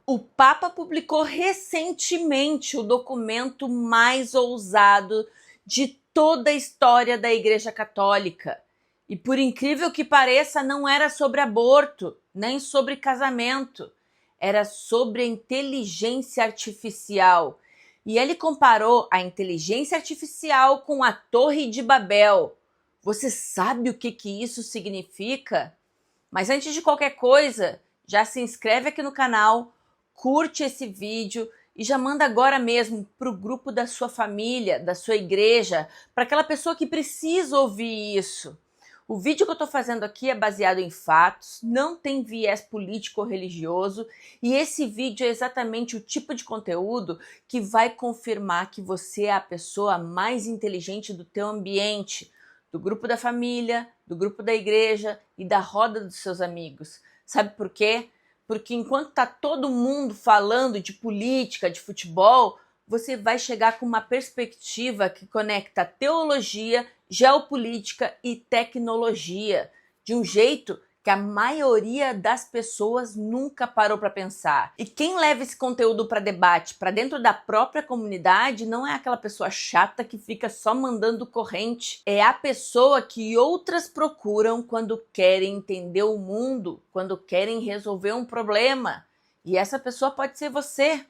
O Papa publicou recentemente o documento mais ousado de toda a história da Igreja Católica. E por incrível que pareça, não era sobre aborto, nem sobre casamento. Era sobre a inteligência artificial. E ele comparou a inteligência artificial com a Torre de Babel. Você sabe o que isso significa? Mas antes de qualquer coisa, já se inscreve aqui no canal, curte esse vídeo e já manda agora mesmo para o grupo da sua família, da sua igreja, para aquela pessoa que precisa ouvir isso. O vídeo que eu estou fazendo aqui é baseado em fatos, não tem viés político ou religioso, e esse vídeo é exatamente o tipo de conteúdo que vai confirmar que você é a pessoa mais inteligente do teu ambiente, do grupo da família, do grupo da igreja e da roda dos seus amigos. Sabe por quê? Porque enquanto está todo mundo falando de política, de futebol, você vai chegar com uma perspectiva que conecta teologia, geopolítica e tecnologia, de um jeito que a maioria das pessoas nunca parou para pensar. E quem leva esse conteúdo para debate para dentro da própria comunidade não é aquela pessoa chata que fica só mandando corrente. É a pessoa que outras procuram quando querem entender o mundo, quando querem resolver um problema. E essa pessoa pode ser você.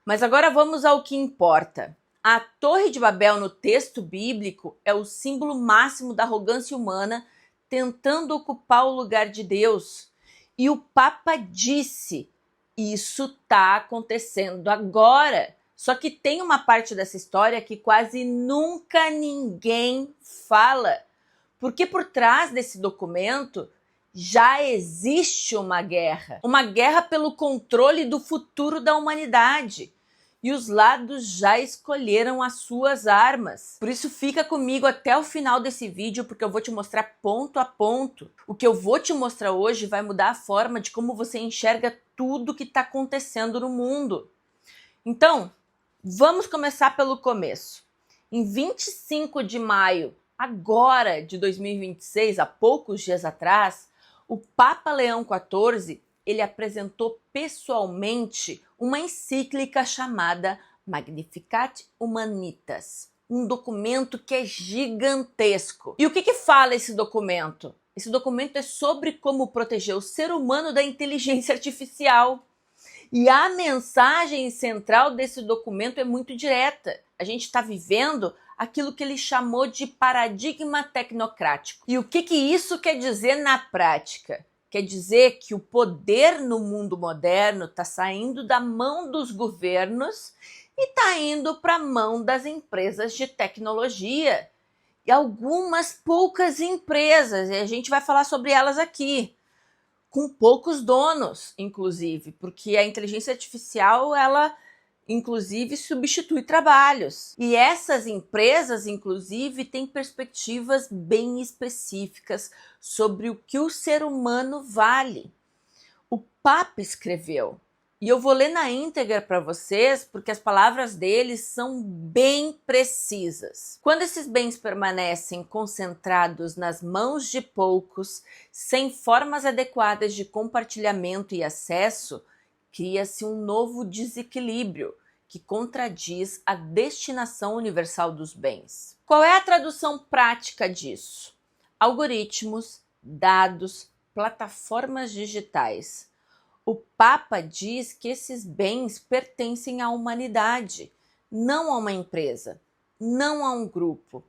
Mas agora vamos ao que importa. A Torre de Babel no texto bíblico é o símbolo máximo da arrogância humana tentando ocupar o lugar de Deus. E o Papa disse, isso está acontecendo agora. Só que tem uma parte dessa história que quase nunca ninguém fala. Porque por trás desse documento já existe uma guerra pelo controle do futuro da humanidade. E os lados já escolheram as suas armas. Por isso fica comigo até o final desse vídeo, porque eu vou te mostrar ponto a ponto. O que eu vou te mostrar hoje vai mudar a forma de como você enxerga tudo que está acontecendo no mundo. Então, vamos começar pelo começo. Em 25 de maio, agora de 2026, há poucos dias atrás, o Papa Leão XIV, ele apresentou pessoalmente uma encíclica chamada Magnificat Humanitas, um documento que é gigantesco. E o que fala esse documento? Esse documento é sobre como proteger o ser humano da inteligência artificial. E a mensagem central desse documento é muito direta. A gente está vivendo aquilo que ele chamou de paradigma tecnocrático. E o que isso quer dizer na prática? Quer dizer que o poder no mundo moderno está saindo da mão dos governos e está indo para a mão das empresas de tecnologia. E algumas poucas empresas, e a gente vai falar sobre elas aqui, com poucos donos, inclusive, porque a inteligência artificial, ela inclusive substitui trabalhos. E essas empresas, inclusive, têm perspectivas bem específicas sobre o que o ser humano vale. O Papa escreveu, e eu vou ler na íntegra para vocês, porque as palavras deles são bem precisas. Quando esses bens permanecem concentrados nas mãos de poucos, sem formas adequadas de compartilhamento e acesso, cria-se um novo desequilíbrio que contradiz a destinação universal dos bens. Qual é a tradução prática disso? Algoritmos, dados, plataformas digitais. O Papa diz que esses bens pertencem à humanidade, não a uma empresa, não a um grupo,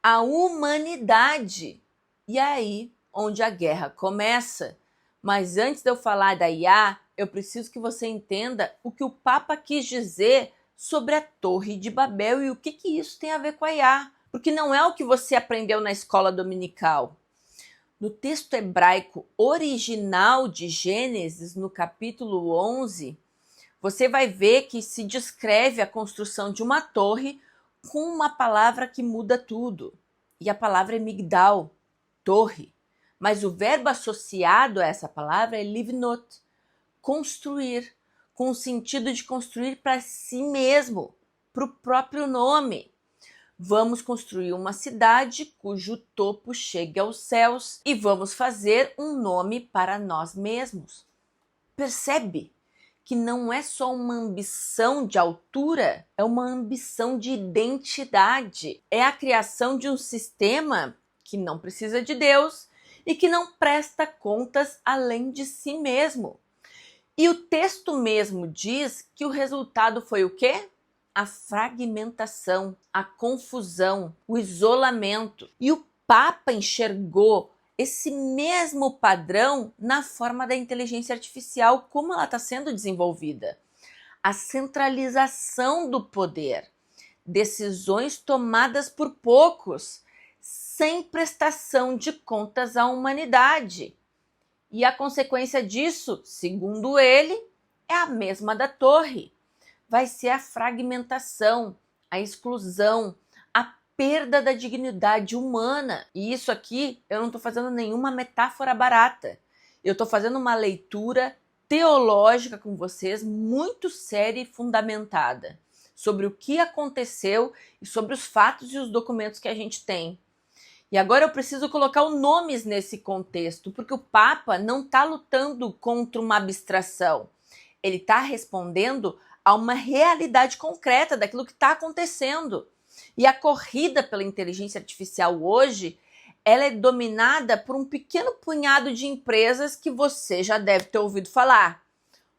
à humanidade. E é aí onde a guerra começa. Mas antes de eu falar da IA, eu preciso que você entenda o que o Papa quis dizer sobre a Torre de Babel e o que isso tem a ver com a IA. Porque não é o que você aprendeu na escola dominical. No texto hebraico original de Gênesis, no capítulo 11, você vai ver que se descreve a construção de uma torre com uma palavra que muda tudo. E a palavra é migdal, torre. Mas o verbo associado a essa palavra é livnot, construir, com o sentido de construir para si mesmo, para o próprio nome. Vamos construir uma cidade cujo topo chegue aos céus e vamos fazer um nome para nós mesmos. Percebe que não é só uma ambição de altura, é uma ambição de identidade. É a criação de um sistema que não precisa de Deus e que não presta contas além de si mesmo. E o texto mesmo diz que o resultado foi o quê? A fragmentação, a confusão, o isolamento. E o Papa enxergou esse mesmo padrão na forma da inteligência artificial, como ela está sendo desenvolvida. A centralização do poder, decisões tomadas por poucos, sem prestação de contas à humanidade. E a consequência disso, segundo ele, é a mesma da torre. Vai ser a fragmentação, a exclusão, a perda da dignidade humana. E isso aqui eu não estou fazendo nenhuma metáfora barata. Eu estou fazendo uma leitura teológica com vocês, muito séria e fundamentada, sobre o que aconteceu e sobre os fatos e os documentos que a gente tem. E agora eu preciso colocar os nomes nesse contexto, porque o Papa não está lutando contra uma abstração. Ele está respondendo a uma realidade concreta daquilo que está acontecendo. E a corrida pela inteligência artificial hoje, ela é dominada por um pequeno punhado de empresas que você já deve ter ouvido falar.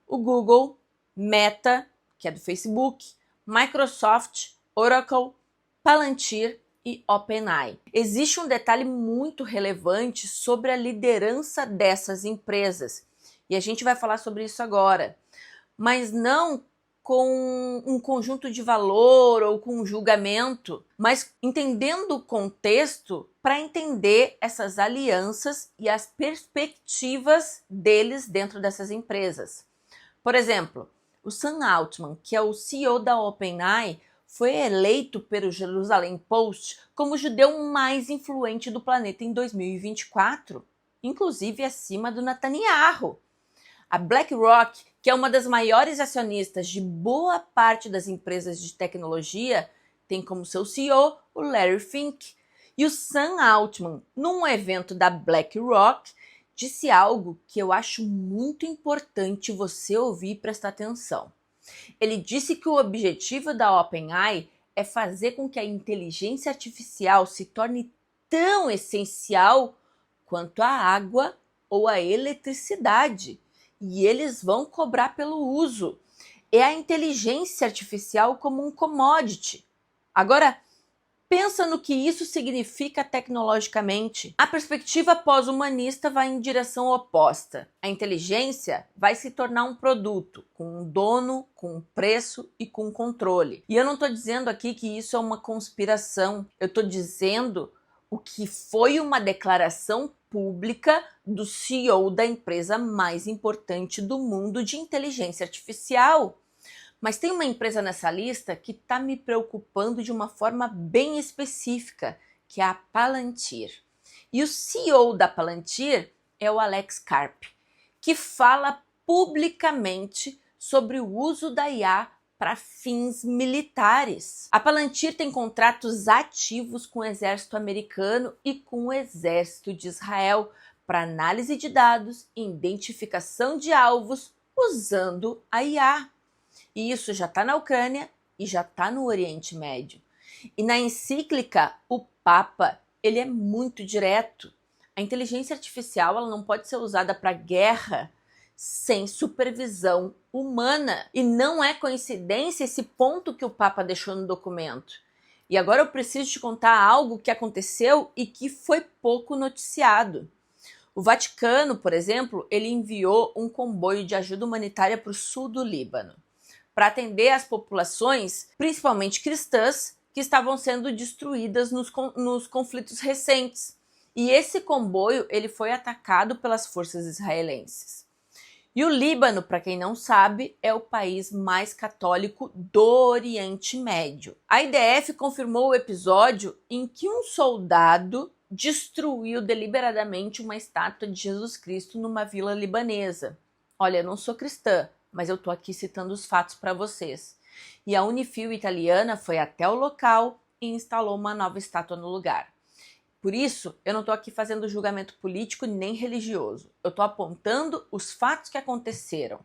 O Google, Meta, que é do Facebook, Microsoft, Oracle, Palantir e OpenAI. Existe um detalhe muito relevante sobre a liderança dessas empresas. E a gente vai falar sobre isso agora. Mas não com um conjunto de valor ou com um julgamento, mas entendendo o contexto para entender essas alianças e as perspectivas deles dentro dessas empresas. Por exemplo, o Sam Altman, que é o CEO da OpenAI, foi eleito pelo Jerusalem Post como o judeu mais influente do planeta em 2024, inclusive acima do Netanyahu. A BlackRock, que é uma das maiores acionistas de boa parte das empresas de tecnologia, tem como seu CEO o Larry Fink. E o Sam Altman, num evento da BlackRock, disse algo que eu acho muito importante você ouvir e prestar atenção. Ele disse que o objetivo da OpenAI é fazer com que a inteligência artificial se torne tão essencial quanto a água ou a eletricidade. E eles vão cobrar pelo uso. É a inteligência artificial como um commodity. Agora, pensa no que isso significa tecnologicamente. A perspectiva pós-humanista vai em direção oposta. A inteligência vai se tornar um produto com um dono, com um preço e com controle. E eu não estou dizendo aqui que isso é uma conspiração. Eu estou dizendo o que foi uma declaração pública do CEO da empresa mais importante do mundo de inteligência artificial. Mas tem uma empresa nessa lista que está me preocupando de uma forma bem específica, que é a Palantir. E o CEO da Palantir é o Alex Karp, que fala publicamente sobre o uso da IA para fins militares. A Palantir tem contratos ativos com o exército americano e com o exército de Israel para análise de dados e identificação de alvos usando a IA. E isso já está na Ucrânia e já está no Oriente Médio. E na encíclica, o Papa, ele é muito direto. A inteligência artificial ela não pode ser usada para guerra sem supervisão humana. E não é coincidência esse ponto que o Papa deixou no documento. E agora eu preciso te contar algo que aconteceu e que foi pouco noticiado. O Vaticano, por exemplo, ele enviou um comboio de ajuda humanitária para o sul do Líbano, para atender as populações, principalmente cristãs, que estavam sendo destruídas nos conflitos recentes. E esse comboio ele foi atacado pelas forças israelenses. E o Líbano, para quem não sabe, é o país mais católico do Oriente Médio. A IDF confirmou o episódio em que um soldado destruiu deliberadamente uma estátua de Jesus Cristo numa vila libanesa. Olha, eu não sou cristã, mas eu tô aqui citando os fatos para vocês. E a Unifil italiana foi até o local e instalou uma nova estátua no lugar. Por isso, eu não estou aqui fazendo julgamento político nem religioso. Eu estou apontando os fatos que aconteceram.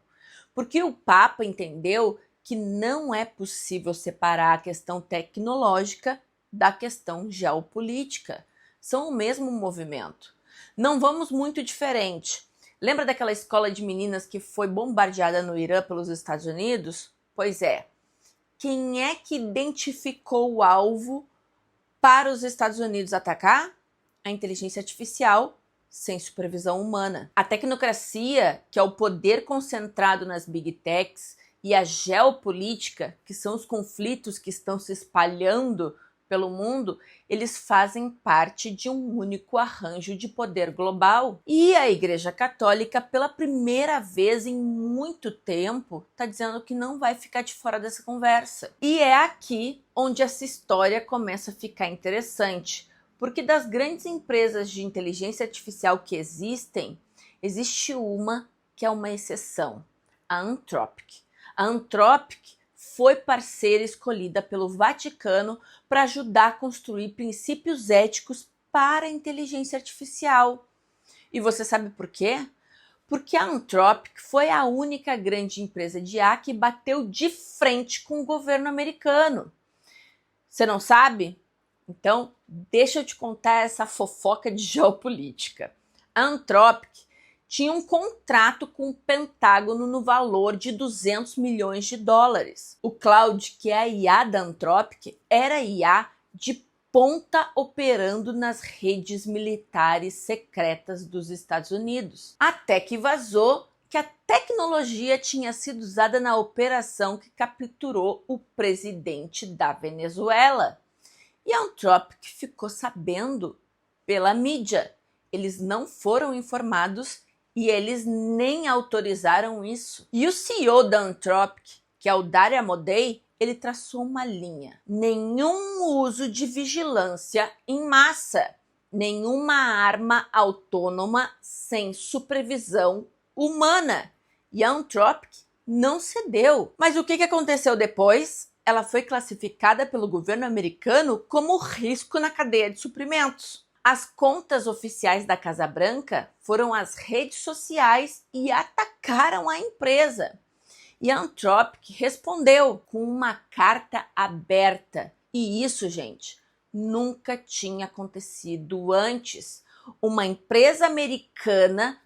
porque o Papa entendeu que não é possível separar a questão tecnológica da questão geopolítica. São o mesmo movimento. Não vamos muito diferente. Lembra daquela escola de meninas que foi bombardeada no Irã pelos Estados Unidos? Pois é. Quem é que identificou o alvo para os Estados Unidos atacar? A inteligência artificial sem supervisão humana. A tecnocracia, que é o poder concentrado nas big techs, e a geopolítica, que são os conflitos que estão se espalhando pelo mundo, eles fazem parte de um único arranjo de poder global. E a Igreja Católica, pela primeira vez em muito tempo, está dizendo que não vai ficar de fora dessa conversa. E é aqui onde essa história começa a ficar interessante, porque das grandes empresas de inteligência artificial que existem, existe uma que é uma exceção, a Anthropic. A Anthropic foi parceira escolhida pelo Vaticano para ajudar a construir princípios éticos para a inteligência artificial. E você sabe por quê? Porque a Anthropic foi a única grande empresa de IA que bateu de frente com o governo americano. Você não sabe? Então, deixa eu te contar essa fofoca de geopolítica. A Anthropic tinha um contrato com o Pentágono no valor de 200 milhões de dólares. O Claude, que é a IA da Anthropic, era IA de ponta operando nas redes militares secretas dos Estados Unidos. Até que vazou que a tecnologia tinha sido usada na operação que capturou o presidente da Venezuela. E a Anthropic ficou sabendo pela mídia. Eles não foram informados e eles nem autorizaram isso. E o CEO da Anthropic, que é o Dario Amodei, ele traçou uma linha. Nenhum uso de vigilância em massa. Nenhuma arma autônoma sem supervisão humana. E a Anthropic não cedeu. Mas o que aconteceu depois? Ela foi classificada pelo governo americano como risco na cadeia de suprimentos. As contas oficiais da Casa Branca foram às redes sociais e atacaram a empresa. E a Anthropic respondeu com uma carta aberta. E isso, gente, nunca tinha acontecido antes. Uma empresa americana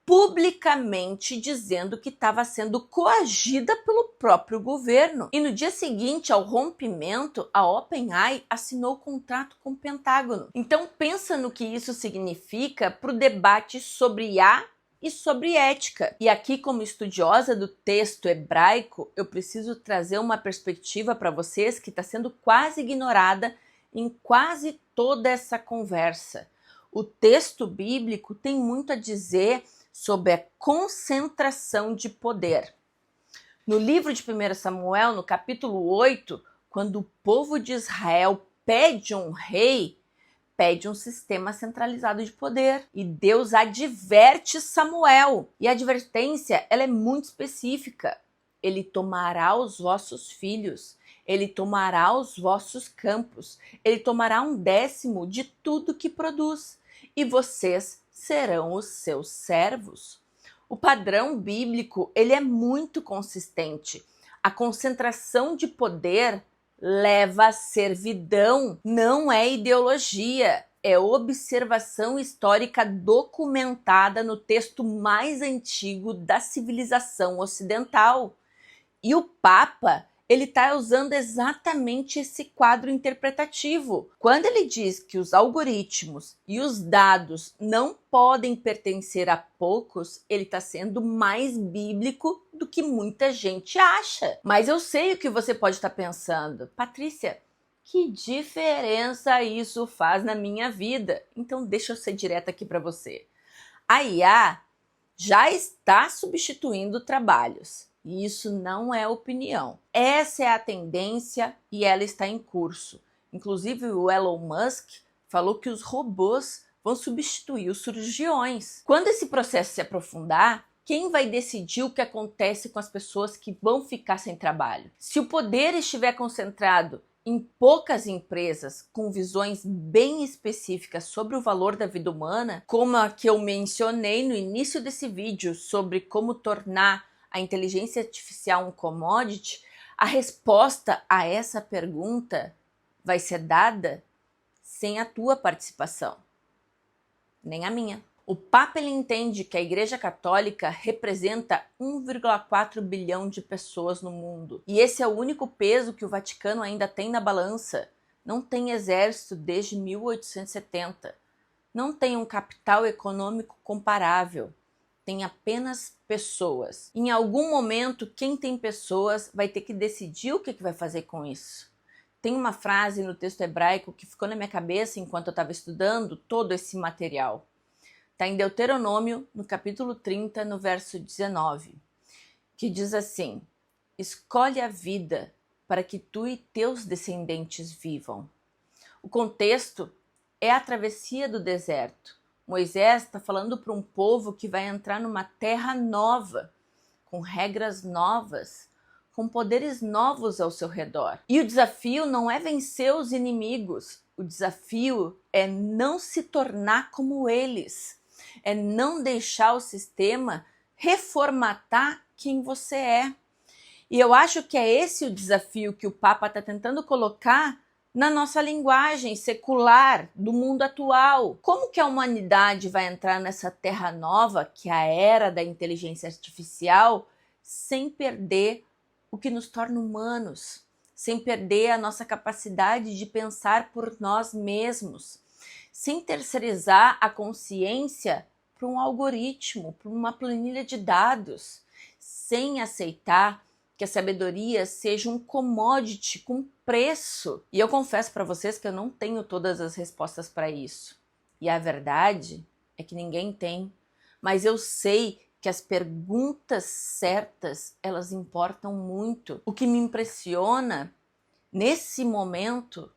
publicamente dizendo que estava sendo coagida pelo próprio governo. E no dia seguinte ao rompimento, a OpenAI assinou o contrato com o Pentágono. Então pensa no que isso significa para o debate sobre IA e sobre ética. E aqui, como estudiosa do texto hebraico, eu preciso trazer uma perspectiva para vocês que está sendo quase ignorada em quase toda essa conversa. O texto bíblico tem muito a dizer sobre a concentração de poder. No livro de 1 Samuel, no capítulo 8, quando o povo de Israel pede um rei, pede um sistema centralizado de poder. E Deus adverte Samuel. E a advertência, ela é muito específica. Ele tomará os vossos filhos, ele tomará os vossos campos, ele tomará 1/10 de tudo que produz, e vocês serão os seus servos. O padrão bíblico, ele é muito consistente. A concentração de poder leva à servidão, não é ideologia, é observação histórica documentada no texto mais antigo da civilização ocidental. E o Papa, ele está usando exatamente esse quadro interpretativo. Quando ele diz que os algoritmos e os dados não podem pertencer a poucos, ele está sendo mais bíblico do que muita gente acha. Mas eu sei o que você pode estar pensando. Patrícia, que diferença isso faz na minha vida? Então deixa eu ser direta aqui para você. A IA já está substituindo trabalhos. E isso não é opinião. Essa é a tendência e ela está em curso. Inclusive o Elon Musk falou que os robôs vão substituir os cirurgiões. Quando esse processo se aprofundar, quem vai decidir o que acontece com as pessoas que vão ficar sem trabalho? Se o poder estiver concentrado em poucas empresas com visões bem específicas sobre o valor da vida humana, como a que eu mencionei no início desse vídeo sobre como tornar a inteligência artificial um commodity, a resposta a essa pergunta vai ser dada sem a tua participação, nem a minha. O Papa ele entende que a Igreja Católica representa 1,4 bilhão de pessoas no mundo. E esse é o único peso que o Vaticano ainda tem na balança. Não tem exército desde 1870. Não tem um capital econômico comparável. Tem apenas pessoas. Em algum momento, quem tem pessoas vai ter que decidir o que vai fazer com isso. Tem uma frase no texto hebraico que ficou na minha cabeça enquanto eu estava estudando todo esse material. Está em Deuteronômio, no capítulo 30, no verso 19, que diz assim: escolhe a vida para que tu e teus descendentes vivam. O contexto é a travessia do deserto. Moisés está falando para um povo que vai entrar numa terra nova, com regras novas, com poderes novos ao seu redor. E o desafio não é vencer os inimigos, o desafio é não se tornar como eles. É não deixar o sistema reformatar quem você é. E eu acho que é esse o desafio que o Papa está tentando colocar na nossa linguagem secular do mundo atual. Como que a humanidade vai entrar nessa terra nova, que é a era da inteligência artificial, sem perder o que nos torna humanos, sem perder a nossa capacidade de pensar por nós mesmos, sem terceirizar a consciência para um algoritmo, para uma planilha de dados, sem aceitar que a sabedoria seja um commodity com preço. E eu confesso para vocês que eu não tenho todas as respostas para isso. E a verdade é que ninguém tem. Mas eu sei que as perguntas certas, elas importam muito. O que me impressiona nesse momento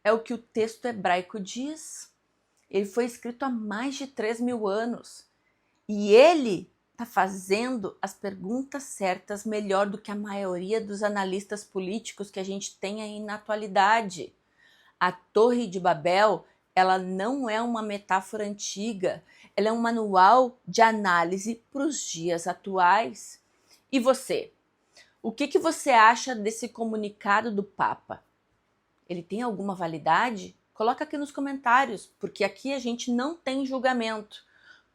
é o que o texto hebraico diz. Ele foi escrito há mais de 3.000 anos. E ele está fazendo as perguntas certas melhor do que a maioria dos analistas políticos que a gente tem aí na atualidade. A Torre de Babel, ela não é uma metáfora antiga, ela é um manual de análise para os dias atuais. E você? O que você acha desse comunicado do Papa? Ele tem alguma validade? Coloca aqui nos comentários, porque aqui a gente não tem julgamento.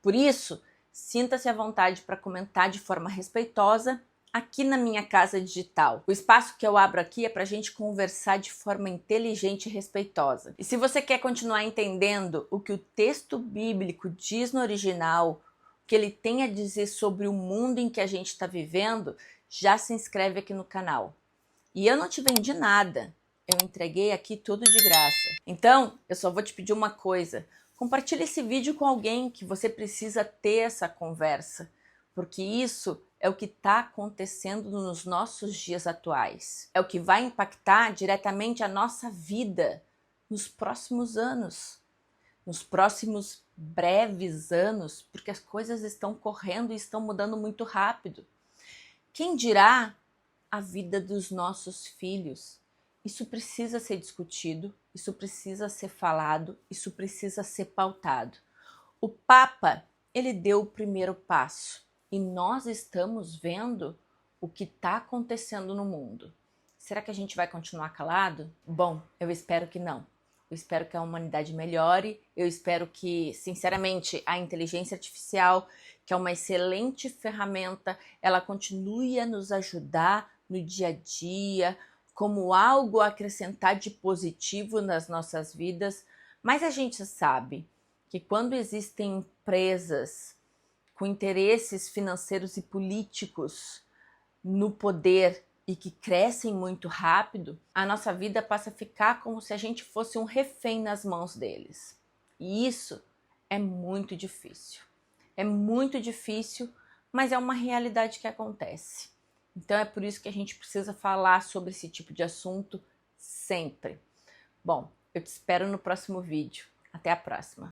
Por isso, sinta-se à vontade para comentar de forma respeitosa aqui na minha casa digital. O espaço que eu abro aqui é para a gente conversar de forma inteligente e respeitosa. E se você quer continuar entendendo o que o texto bíblico diz no original, o que ele tem a dizer sobre o mundo em que a gente está vivendo, já se inscreve aqui no canal. E eu não te vendi nada. Eu entreguei aqui tudo de graça. Então, eu só vou te pedir uma coisa. Compartilhe esse vídeo com alguém que você precisa ter essa conversa, porque isso é o que está acontecendo nos nossos dias atuais. É o que vai impactar diretamente a nossa vida nos próximos anos, nos próximos breves anos, porque as coisas estão correndo e estão mudando muito rápido. Quem dirá a vida dos nossos filhos? Isso precisa ser discutido, isso precisa ser falado, isso precisa ser pautado. O Papa, ele deu o primeiro passo e nós estamos vendo o que está acontecendo no mundo. Será que a gente vai continuar calado? Bom, eu espero que não. Eu espero que a humanidade melhore, eu espero que, sinceramente, a inteligência artificial, que é uma excelente ferramenta, ela continue a nos ajudar no dia a dia, como algo a acrescentar de positivo nas nossas vidas, mas a gente sabe que quando existem empresas com interesses financeiros e políticos no poder e que crescem muito rápido, a nossa vida passa a ficar como se a gente fosse um refém nas mãos deles. E isso é muito difícil. É muito difícil, mas é uma realidade que acontece. Então é por isso que a gente precisa falar sobre esse tipo de assunto sempre. Bom, eu te espero no próximo vídeo. Até a próxima!